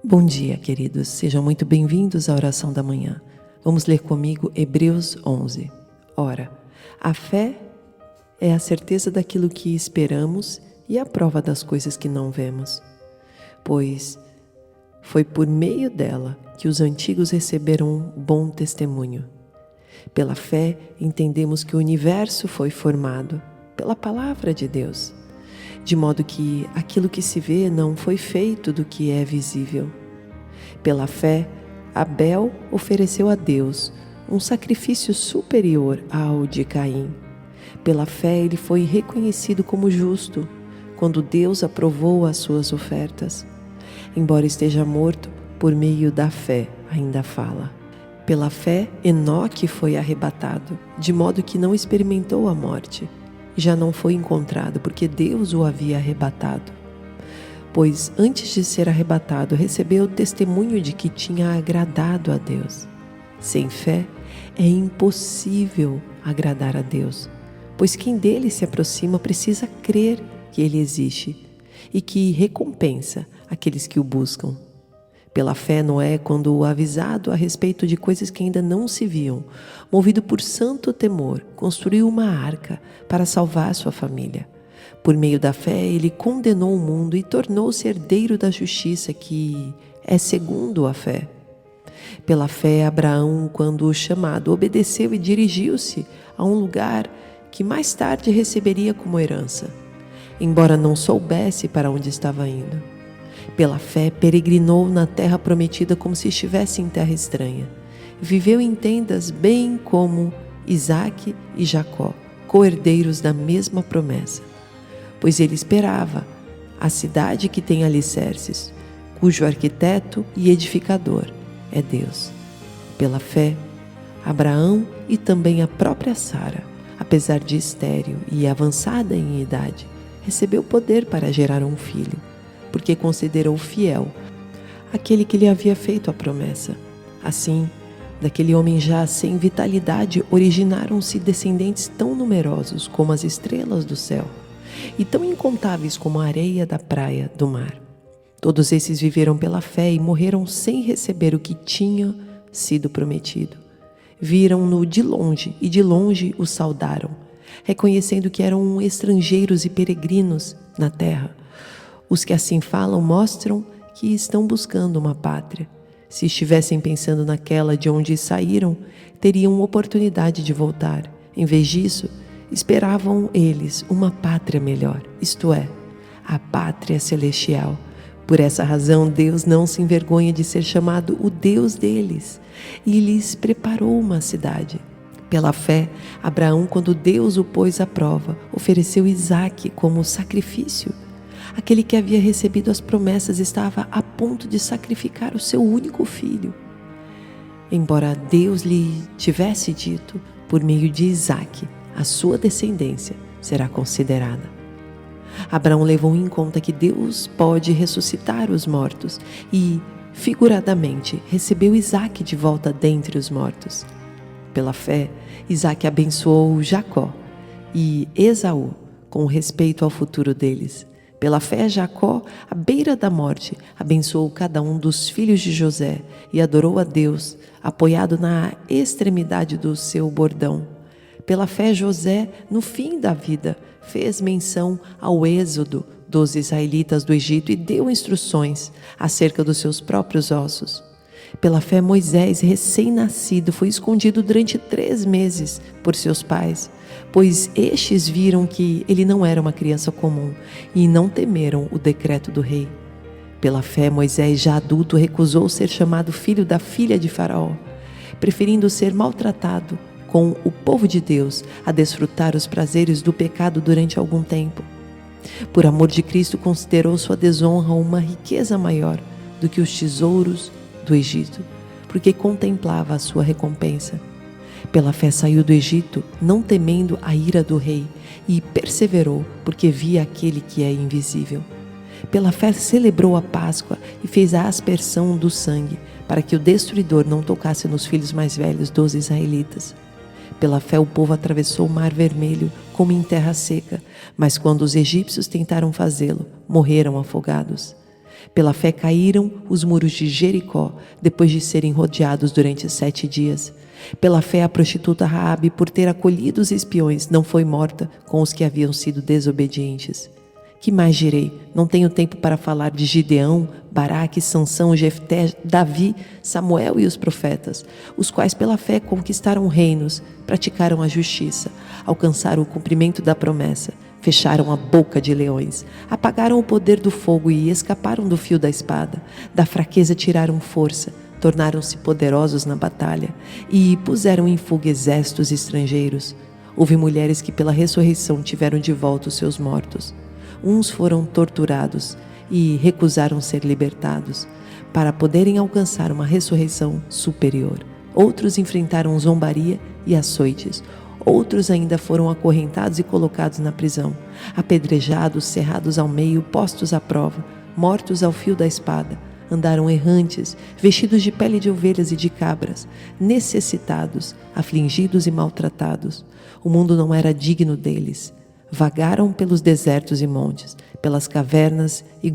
Bom dia, queridos. Sejam muito bem-vindos à oração da manhã. Vamos ler comigo Hebreus 11. Ora, a fé é a certeza daquilo que esperamos e a prova das coisas que não vemos. Pois foi por meio dela que os antigos receberam um bom testemunho. Pela fé, entendemos que o universo foi formado pela palavra de Deus, de modo que aquilo que se vê não foi feito do que é visível. Pela fé, Abel ofereceu a Deus um sacrifício superior ao de Caim. Pela fé, ele foi reconhecido como justo, quando Deus aprovou as suas ofertas. Embora esteja morto, por meio da fé ainda fala. Pela fé, Enoque foi arrebatado, de modo que não experimentou a morte. Já não foi encontrado, porque Deus o havia arrebatado. Pois antes de ser arrebatado, recebeu o testemunho de que tinha agradado a Deus. Sem fé, é impossível agradar a Deus, pois quem dele se aproxima precisa crer que ele existe e que recompensa aqueles que o buscam. Pela fé, Noé, quando avisado a respeito de coisas que ainda não se viam, movido por santo temor, construiu uma arca para salvar sua família. Por meio da fé, ele condenou o mundo e tornou-se herdeiro da justiça, que é segundo a fé. Pela fé, Abraão, quando chamado, obedeceu e dirigiu-se a um lugar que mais tarde receberia como herança, embora não soubesse para onde estava indo. Pela fé, peregrinou na terra prometida como se estivesse em terra estranha. Viveu em tendas, bem como Isaque e Jacó, co-herdeiros da mesma promessa. Pois ele esperava a cidade que tem alicerces, cujo arquiteto e edificador é Deus. Pela fé, Abraão e também a própria Sara, apesar de estéril e avançada em idade, recebeu poder para gerar um filho, porque considerou fiel aquele que lhe havia feito a promessa. Assim, daquele homem já sem vitalidade, originaram-se descendentes tão numerosos como as estrelas do céu e tão incontáveis como a areia da praia do mar. Todos esses viveram pela fé e morreram sem receber o que tinha sido prometido. Viram-no de longe e de longe o saudaram, reconhecendo que eram estrangeiros e peregrinos na terra. Os que assim falam mostram que estão buscando uma pátria. Se estivessem pensando naquela de onde saíram, teriam oportunidade de voltar. Em vez disso, esperavam eles uma pátria melhor, isto é, a pátria celestial. Por essa razão, Deus não se envergonha de ser chamado o Deus deles e lhes preparou uma cidade. Pela fé, Abraão, quando Deus o pôs à prova, ofereceu Isaque como sacrifício. Aquele que havia recebido as promessas estava a ponto de sacrificar o seu único filho. Embora Deus lhe tivesse dito, por meio de Isaque, a sua descendência será considerada. Abraão levou em conta que Deus pode ressuscitar os mortos e, figuradamente, recebeu Isaque de volta dentre os mortos. Pela fé, Isaque abençoou Jacó e Esaú com respeito ao futuro deles. Pela fé, Jacó, à beira da morte, abençoou cada um dos filhos de José e adorou a Deus, apoiado na extremidade do seu bordão. Pela fé, José, no fim da vida, fez menção ao êxodo dos israelitas do Egito e deu instruções acerca dos seus próprios ossos. Pela fé, Moisés, recém-nascido, foi escondido durante 3 meses por seus pais, pois estes viram que ele não era uma criança comum e não temeram o decreto do rei. Pela fé, Moisés, já adulto, recusou ser chamado filho da filha de Faraó, preferindo ser maltratado com o povo de Deus a desfrutar os prazeres do pecado durante algum tempo. Por amor de Cristo, considerou sua desonra uma riqueza maior do que os tesouros do Egito, porque contemplava a sua recompensa. Pela fé saiu do Egito, não temendo a ira do rei, e perseverou, porque via aquele que é invisível. Pela fé celebrou a Páscoa e fez a aspersão do sangue, para que o destruidor não tocasse nos filhos mais velhos dos israelitas. Pela fé o povo atravessou o Mar Vermelho como em terra seca, mas quando os egípcios tentaram fazê-lo, morreram afogados. Pela fé caíram os muros de Jericó, depois de serem rodeados durante 7 dias. Pela fé a prostituta Raabe, por ter acolhido os espiões, não foi morta com os que haviam sido desobedientes. Que mais direi? Não tenho tempo para falar de Gideão, Baraque, Sansão, Jefté, Davi, Samuel e os profetas, os quais pela fé conquistaram reinos, praticaram a justiça, alcançaram o cumprimento da promessa, fecharam a boca de leões, apagaram o poder do fogo e escaparam do fio da espada, da fraqueza tiraram força, tornaram-se poderosos na batalha e puseram em fuga exércitos estrangeiros. Houve mulheres que pela ressurreição tiveram de volta os seus mortos. Uns foram torturados e recusaram ser libertados, para poderem alcançar uma ressurreição superior. Outros enfrentaram zombaria e açoites. Outros ainda foram acorrentados e colocados na prisão, apedrejados, cerrados ao meio, postos à prova, mortos ao fio da espada. Andaram errantes, vestidos de pele de ovelhas e de cabras, necessitados, afligidos e maltratados. O mundo não era digno deles. Vagaram pelos desertos e montes, pelas cavernas e